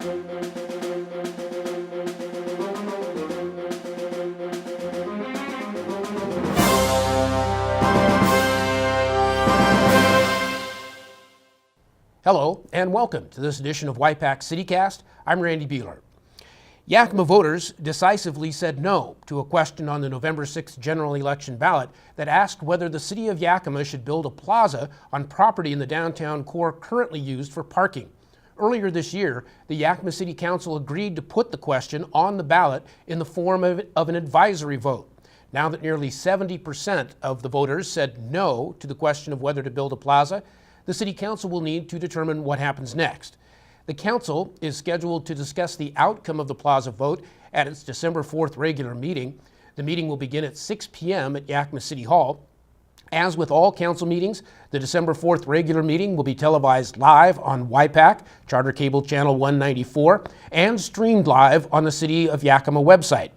Hello and welcome to this edition of Y-PAC CityCast. I'm Randy Buehler. Yakima voters decisively said no to a question on the November 6th general election ballot that asked whether the City of Yakima should build a plaza on property in the downtown core currently used for parking. Earlier this year, the Yakima City Council agreed to put the question on the ballot in the form of an advisory vote. Now that nearly 70% of the voters said no to the question of whether to build a plaza, the City Council will need to determine what happens next. The Council is scheduled to discuss the outcome of the plaza vote at its December 4th regular meeting. The meeting will begin at 6 p.m. at Yakima City Hall. As with all Council meetings, the December 4th regular meeting will be televised live on Y-PAC, Charter Cable Channel 194, and streamed live on the City of Yakima website.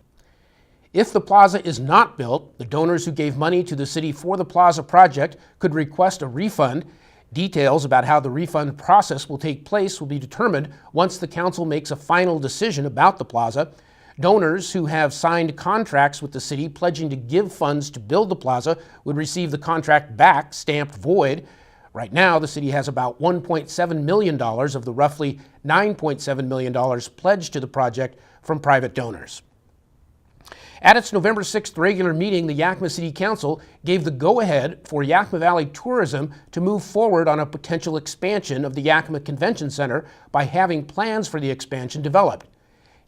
If the plaza is not built, the donors who gave money to the city for the plaza project could request a refund. Details about how the refund process will take place will be determined once the council makes a final decision about the plaza. Donors who have signed contracts with the city pledging to give funds to build the plaza would receive the contract back, stamped void. Right now, the city has about $1.7 million of the roughly $9.7 million pledged to the project from private donors. At its November 6th regular meeting, the Yakima City Council gave the go-ahead for Yakima Valley Tourism to move forward on a potential expansion of the Yakima Convention Center by having plans for the expansion developed.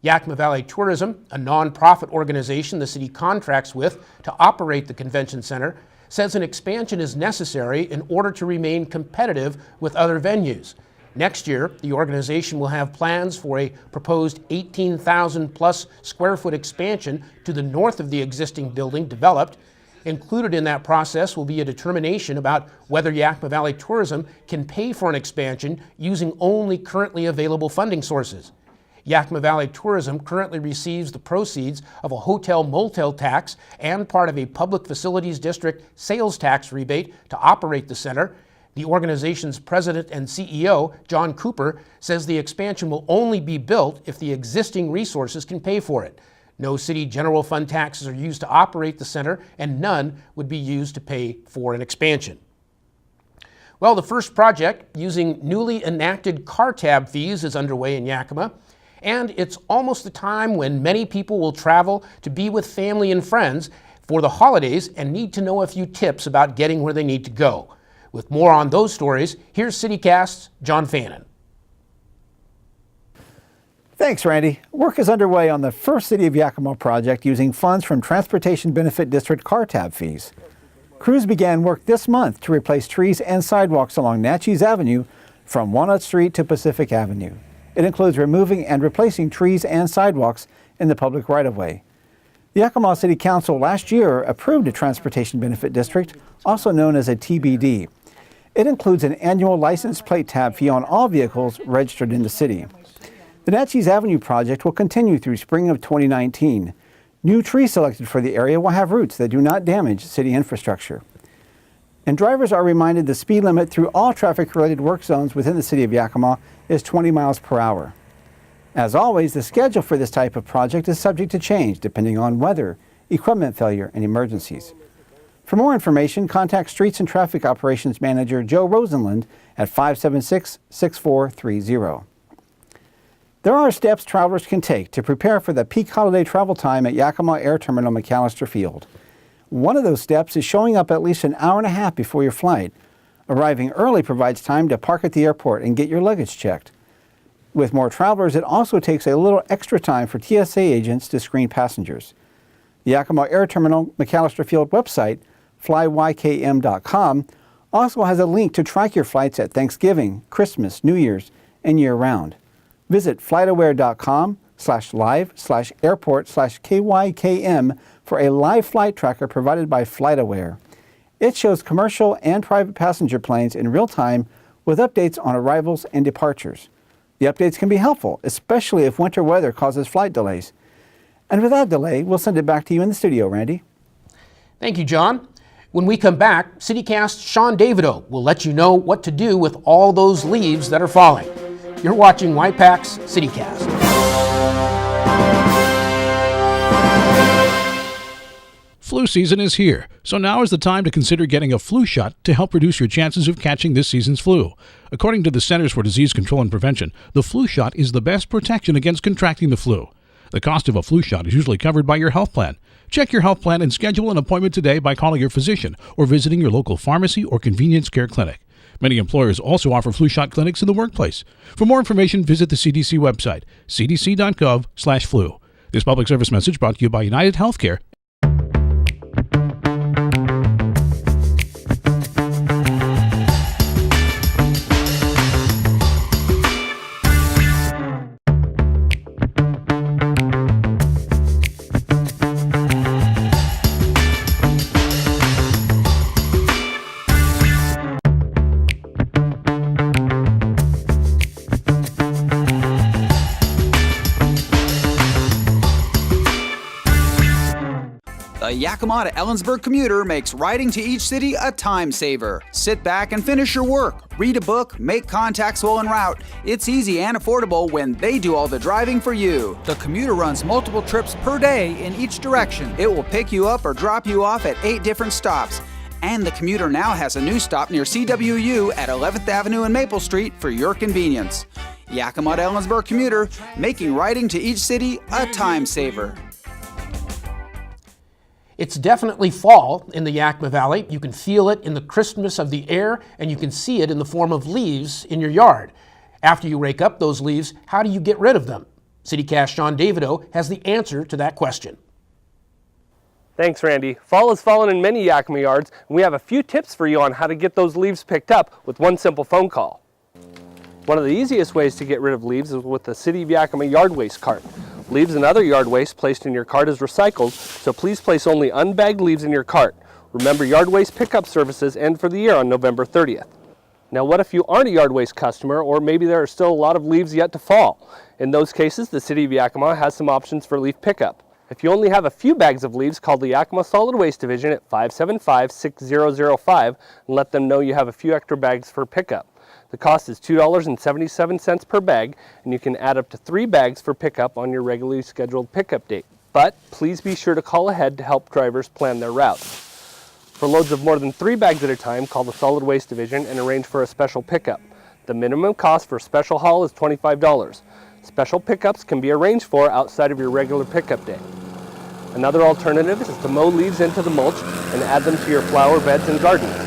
Yakima Valley Tourism, a nonprofit organization the city contracts with to operate the convention center, says an expansion is necessary in order to remain competitive with other venues. Next year, the organization will have plans for a proposed 18,000 plus square foot expansion to the north of the existing building developed. Included in that process will be a determination about whether Yakima Valley Tourism can pay for an expansion using only currently available funding sources. Yakima Valley Tourism currently receives the proceeds of a hotel-motel tax and part of a public facilities district sales tax rebate to operate the center. The organization's president and CEO, John Cooper, says the expansion will only be built if the existing resources can pay for it. No city general fund taxes are used to operate the center, and none would be used to pay for an expansion. Well, the first project using newly enacted car tab fees is underway in Yakima, and it's almost the time when many people will travel to be with family and friends for the holidays and need to know a few tips about getting where they need to go. With more on those stories, here's CityCast's John Fannin. Thanks, Randy. Work is underway on the first City of Yakima project using funds from Transportation Benefit District car tab fees. Crews began work this month to replace trees and sidewalks along Natchez Avenue from Walnut Street to Pacific Avenue. It includes removing and replacing trees and sidewalks in the public right-of-way. The Yakima City Council last year approved a Transportation Benefit District, also known as a TBD. It includes an annual license plate tab fee on all vehicles registered in the city. The Natchez Avenue project will continue through spring of 2019. New trees selected for the area will have roots that do not damage city infrastructure. And drivers are reminded the speed limit through all traffic-related work zones within the city of Yakima is 20 miles per hour. As always, the schedule for this type of project is subject to change depending on weather, equipment failure, and emergencies. For more information, contact Streets and Traffic Operations Manager Joe Rosenland at 576-6430. There are steps travelers can take to prepare for the peak holiday travel time at Yakima Air Terminal McAllister Field. One of those steps is showing up at least an hour and a half before your flight. Arriving early provides time to park at the airport and get your luggage checked. With more travelers, it also takes a little extra time for TSA agents to screen passengers. The Yakima Air Terminal McAllister Field website, flykm.com, also has a link to track your flights at Thanksgiving, Christmas, New Year's, and year-round. Visit flightaware.com/live/airport/KYKM for a live flight tracker provided by FlightAware. It shows commercial and private passenger planes in real time with updates on arrivals and departures. The updates can be helpful, especially if winter weather causes flight delays. And without delay, we'll send it back to you in the studio, Randy. Thank you, John. When we come back, CityCast Sean Davidow will let you know what to do with all those leaves that are falling. You're watching Y-PAC's CityCast. Flu season is here, so now is the time to consider getting a flu shot to help reduce your chances of catching this season's flu. According to the Centers for Disease Control and Prevention, the flu shot is the best protection against contracting the flu. The cost of a flu shot is usually covered by your health plan. Check your health plan and schedule an appointment today by calling your physician or visiting your local pharmacy or convenience care clinic. Many employers also offer flu shot clinics in the workplace. For more information, visit the CDC website, cdc.gov/flu. This public service message brought to you by United Healthcare. The Yakima to Ellensburg commuter makes riding to each city a time saver. Sit back and finish your work, read a book, make contacts while en route. It's easy and affordable when they do all the driving for you. The commuter runs multiple trips per day in each direction. It will pick you up or drop you off at 8 different stops. And the commuter now has a new stop near CWU at 11th Avenue and Maple Street for your convenience. Yakima to Ellensburg commuter, making riding to each city a time saver. It's definitely fall in the Yakima Valley. You can feel it in the crispness of the air, and you can see it in the form of leaves in your yard. After you rake up those leaves, how do you get rid of them? CityCast Sean Davidow has the answer to that question. Thanks, Randy. Fall has fallen in many Yakima yards, and we have a few tips for you on how to get those leaves picked up with one simple phone call. One of the easiest ways to get rid of leaves is with the City of Yakima yard waste cart. Leaves and other yard waste placed in your cart is recycled, so please place only unbagged leaves in your cart. Remember, yard waste pickup services end for the year on November 30th. Now, what if you aren't a yard waste customer, or maybe there are still a lot of leaves yet to fall? In those cases, the City of Yakima has some options for leaf pickup. If you only have a few bags of leaves, call the Yakima Solid Waste Division at 575-6005 and let them know you have a few extra bags for pickup. The cost is $2.77 per bag, and you can add up to 3 bags for pickup on your regularly scheduled pickup date. But please be sure to call ahead to help drivers plan their routes. For loads of more than 3 bags at a time, call the Solid Waste Division and arrange for a special pickup. The minimum cost for a special haul is $25. Special pickups can be arranged for outside of your regular pickup day. Another alternative is to mow leaves into the mulch and add them to your flower beds and gardens.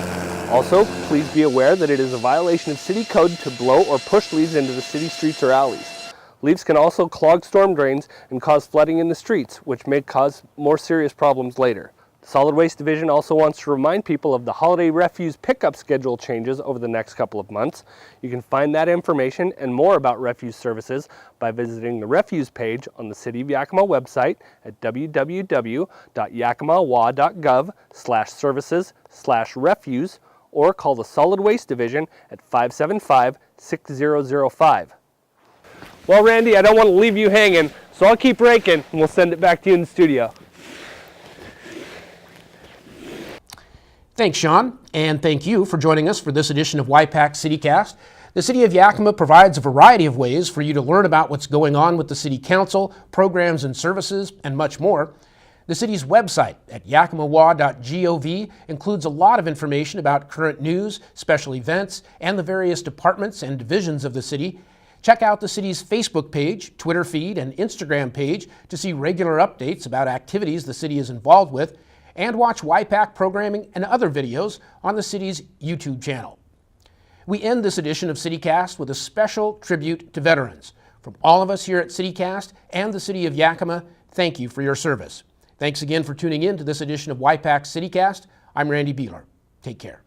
Also, please be aware that it is a violation of city code to blow or push leaves into the city streets or alleys. Leaves can also clog storm drains and cause flooding in the streets, which may cause more serious problems later. The Solid Waste Division also wants to remind people of the holiday refuse pickup schedule changes over the next couple of months. You can find that information and more about refuse services by visiting the refuse page on the City of Yakima website at www.yakimawa.gov/services/refuse, or call the Solid Waste Division at 575-6005. Well, Randy, I don't want to leave you hanging, so I'll keep raking and we'll send it back to you in the studio. Thanks, Sean, and thank you for joining us for this edition of Y-PAC CityCast. The City of Yakima provides a variety of ways for you to learn about what's going on with the City Council, programs and services, and much more. The city's website at yakimawa.gov includes a lot of information about current news, special events, and the various departments and divisions of the city. Check out the city's Facebook page, Twitter feed, and Instagram page to see regular updates about activities the city is involved with, and watch Y-PAC programming and other videos on the city's YouTube channel. We end this edition of CityCast with a special tribute to veterans. From all of us here at CityCast and the City of Yakima, thank you for your service. Thanks again for tuning in to this edition of Y-PAC CityCast. I'm Randy Beeler. Take care.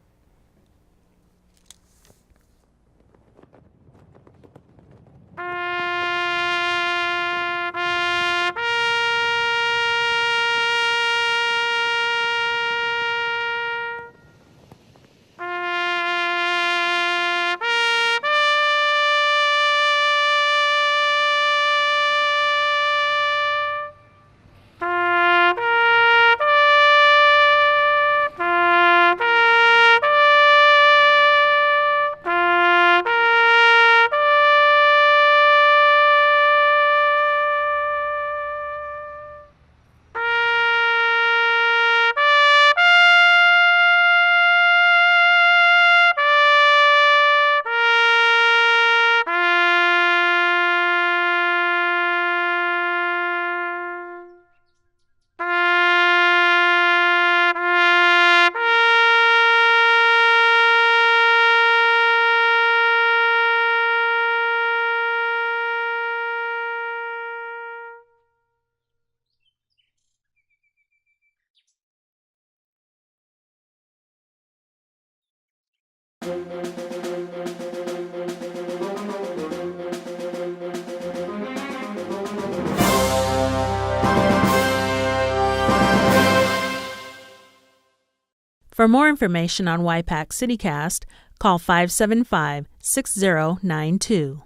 For more information on Y-PAC CityCast, call 575-6092.